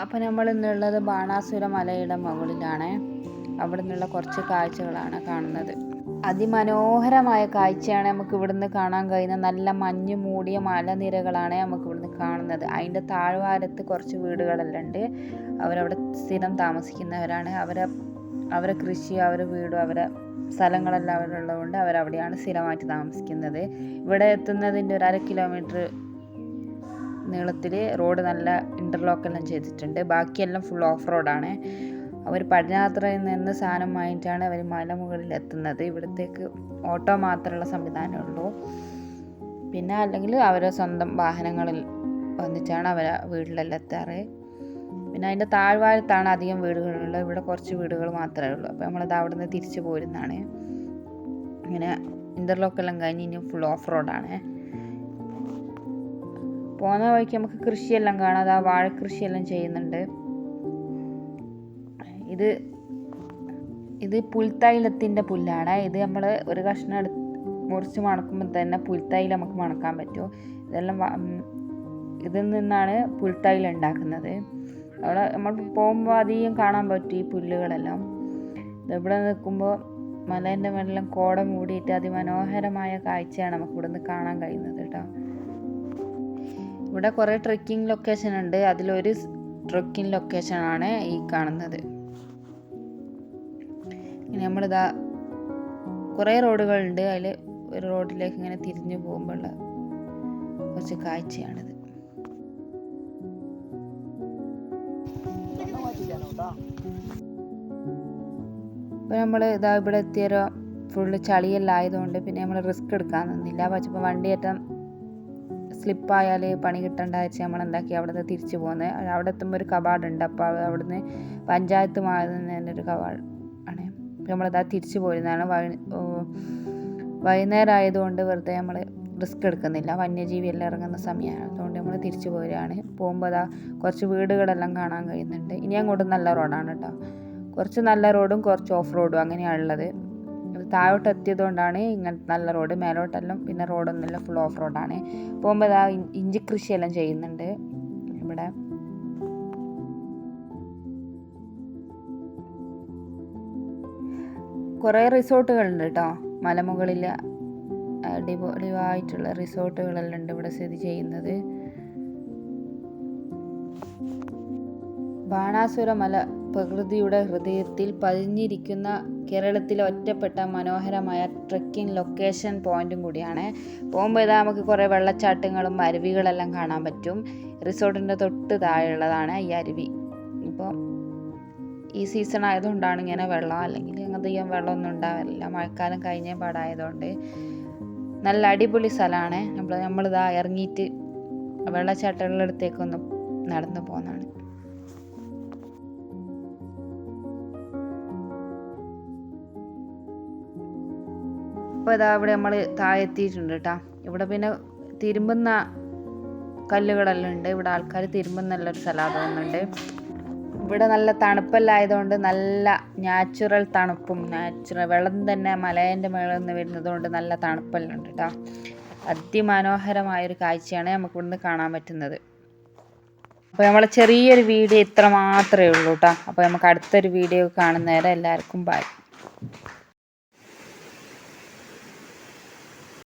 അപ്പോൾ നമ്മൾ ഇന്നുള്ളത് ബാണാസുര മലയുടെ മുകളിലാണ്. അവിടെ നിന്നുള്ള കുറച്ച് കാഴ്ചകളാണ് കാണുന്നത്. അതിമനോഹരമായ കാഴ്ചയാണ് നമുക്ക് ഇവിടുന്ന് കാണാൻ കഴിയുന്ന. നല്ല മഞ്ഞ് മൂടിയ മലനിരകളാണ് നമുക്ക് ഇവിടുന്ന് കാണുന്നത്. അതിൻ്റെ താഴ്വാരത്ത് കുറച്ച് വീടുകളെല്ലാം ഉണ്ട്. അവരവിടെ സ്ഥിരം താമസിക്കുന്നവരാണ്. അവരെ കൃഷി, അവരെ വീടും അവരെ സ്ഥലങ്ങളെല്ലാം അവിടെ ഉള്ളതുകൊണ്ട് അവരവിടെയാണ് സ്ഥിരമായിട്ട് താമസിക്കുന്നത്. ഇവിടെ എത്തുന്നതിൻ്റെ ഒരു 1/2 കിലോമീറ്റർ നീളത്തിൽ റോഡ് നല്ല ഇൻ്റർലോക്കെല്ലാം ചെയ്തിട്ടുണ്ട്. ബാക്കിയെല്ലാം ഫുൾ ഓഫ് റോഡാണ്. അവർ പടിഞ്ഞാത്രയിൽ നിന്ന് സാധനം വാങ്ങിയിട്ടാണ് അവർ മലമുകളിൽ എത്തുന്നത്. ഇവിടത്തേക്ക് ഓട്ടോ മാത്രമുള്ള സംവിധാനമേ ഉള്ളൂ. പിന്നെ അല്ലെങ്കിൽ അവരെ സ്വന്തം വാഹനങ്ങളിൽ വന്നിട്ടാണ് അവരെ വീട്ടിലെല്ലാം എത്താറ്. പിന്നെ അതിൻ്റെ താഴ്വാരത്താണ് അധികം വീടുകളുള്ളത്. ഇവിടെ കുറച്ച് വീടുകൾ മാത്രമേ ഉള്ളൂ. അപ്പോൾ നമ്മളത് അവിടെ നിന്ന് തിരിച്ചു പോരുന്നതാണ്. ഇങ്ങനെ ഇൻ്റർലോക്കെല്ലാം കഴിഞ്ഞ് ഇനി ഫുൾ ഓഫ് റോഡാണ്. പോകുന്ന വഴിക്ക് നമുക്ക് കൃഷിയെല്ലാം കാണാം. അത് ആ വാഴക്കൃഷിയെല്ലാം ചെയ്യുന്നുണ്ട്. ഇത് പുൽത്തൈലത്തിൻ്റെ പുല്ലാണ്. ഇത് നമ്മൾ ഒരു കഷ്ണം മുറിച്ച് മണക്കുമ്പോൾ തന്നെ പുൽത്തൈലം നമുക്ക് മണക്കാൻ പറ്റും. ഇതിൽ നിന്നാണ് പുൽത്തൈലം ഉണ്ടാക്കുന്നത്. അവിടെ നമ്മൾ പോകുമ്പോൾ അധികം കാണാൻ പറ്റും ഈ പുല്ലുകളെല്ലാം. ഇവിടെ നിൽക്കുമ്പോൾ മലേൻ്റെ മേലെല്ലാം കോട മൂടിയിട്ട് അതിമനോഹരമായ കാഴ്ചയാണ് നമുക്ക് ഇവിടെ നിന്ന് കാണാൻ കഴിയുന്നത് കേട്ടോ. ഇവിടെ കുറേ ട്രെക്കിംഗ് ലൊക്കേഷൻ ഉണ്ട്. അതിലൊരു ട്രെക്കിംഗ് ലൊക്കേഷനാണ് ഈ കാണുന്നത്. ഇനി നമ്മളിതാ കുറേ റോഡുകളുണ്ട്. അതിൽ ഒരു റോഡിലേക്ക് ഇങ്ങനെ തിരിഞ്ഞു പോകുമ്പോഴുള്ള കുറച്ച് കാഴ്ചയാണിത്. ഇപ്പോൾ നമ്മൾ ഇവിടെ എത്തിയൊരു ഫുള്ള് ചളിയെല്ലാം ആയതുകൊണ്ട് പിന്നെ നമ്മൾ റിസ്ക് എടുക്കാൻ നിന്നില്ല. പക്ഷേ വണ്ടിയേറ്റം സ്ലിപ്പായാൽ പണി കിട്ടേണ്ട വെച്ച് നമ്മൾ എന്താക്കി അവിടെ നിന്ന് തിരിച്ചു പോകുന്നത്. അവിടെ എത്തുമ്പോൾ ഒരു കവാടുണ്ട്. അപ്പോൾ അവിടുന്ന് പഞ്ചായത്ത് മാറുന്നതിൻ്റെ ഒരു കവാട് ആണ്. നമ്മളതാ തിരിച്ചു പോരുന്നതാണ്. വൈകുന്നേരം ആയതുകൊണ്ട് വെറുതെ നമ്മൾ റിസ്ക് എടുക്കുന്നില്ല. വന്യജീവി എല്ലാം ഇറങ്ങുന്ന സമയമാണ്. അതുകൊണ്ട് നമ്മൾ തിരിച്ചു പോരുകയാണ്. പോകുമ്പോൾ അതാ കുറച്ച് വീടുകളെല്ലാം കാണാൻ കഴിയുന്നുണ്ട്. ഇനി അങ്ങോട്ട് നല്ല റോഡാണ് കേട്ടോ. കുറച്ച് നല്ല റോഡും കുറച്ച് ഓഫ് റോഡും അങ്ങനെയാണ് ഉള്ളത്. താഴോട്ട് എത്തിയതുകൊണ്ടാണ് ഇങ്ങനത്തെ നല്ല റോഡ്. മേലോട്ടെല്ലാം പിന്നെ റോഡൊന്നുമില്ല, ഫുൾ ഓഫ് റോഡാണ്. പോകുമ്പോൾ ഇതാ ഇഞ്ചി കൃഷിയെല്ലാം ചെയ്യുന്നുണ്ട് ഇവിടെ. കുറേ റിസോർട്ടുകളുണ്ട് കേട്ടോ മലമുകളിൽ. അടിപൊളിയായിട്ടുള്ള റിസോർട്ടുകളെല്ലാം ഉണ്ട് ഇവിടെ സ്ഥിതി ചെയ്യുന്നത്. ബാണാസുര മല പ്രകൃതിയുടെ ഹൃദയത്തിൽ പതിഞ്ഞിരിക്കുന്ന കേരളത്തിലെ ഒറ്റപ്പെട്ട മനോഹരമായ ട്രെക്കിംഗ് ലൊക്കേഷൻ പോയിന്റും കൂടിയാണ്. പോകുമ്പോൾ ഇതാ നമുക്ക് കുറേ വെള്ളച്ചാട്ടങ്ങളും അരുവികളെല്ലാം കാണാൻ പറ്റും. റിസോർട്ടിൻ്റെ തൊട്ട് താഴെയുള്ളതാണ് ഈ അരുവി. ഇപ്പോൾ ഈ സീസൺ ആയതുകൊണ്ടാണ് ഇങ്ങനെ വെള്ളം, അല്ലെങ്കിൽ അധികം വെള്ളമൊന്നും ഉണ്ടാവില്ല. മഴക്കാലം കഴിഞ്ഞ പാടായതുകൊണ്ട് നല്ല അടിപൊളി സ്ഥലമാണ്. നമ്മളിതാ ഇറങ്ങിയിട്ട് വെള്ളച്ചാട്ടങ്ങളുടെ അടുത്തേക്കൊന്ന് നടന്നു പോകുന്നതാണ്. അപ്പോൾ ഇതാ ഇവിടെ നമ്മൾ താഴെ എത്തിയിട്ടുണ്ട് കേട്ടോ. ഇവിടെ പിന്നെ തിരുമ്പുന്ന കല്ലുകളെല്ലാം ഉണ്ട്. ഇവിടെ ആൾക്കാർ തിരുമ്പുന്നല്ലൊരു സ്ഥലം തോന്നുന്നുണ്ട്. ഇവിടെ നല്ല തണുപ്പെല്ലായതുകൊണ്ട് നല്ല നാച്ചുറൽ തണുപ്പും വെള്ളം തന്നെ മലേൻ്റെ മേളിൽ നിന്ന് വരുന്നതുകൊണ്ട് നല്ല തണുപ്പെല്ലാം ഉണ്ട് കേട്ടോ. അതിമനോഹരമായൊരു കാഴ്ചയാണ് നമുക്ക് ഇവിടുന്ന് കാണാൻ പറ്റുന്നത്. അപ്പോൾ നമ്മളെ ചെറിയൊരു വീഡിയോ ഇത്ര മാത്രമേ ഉള്ളൂ കേട്ടോ. അപ്പോൾ നമുക്ക് അടുത്തൊരു വീഡിയോ കാണുന്നവരെ എല്ലാവർക്കും ബൈ.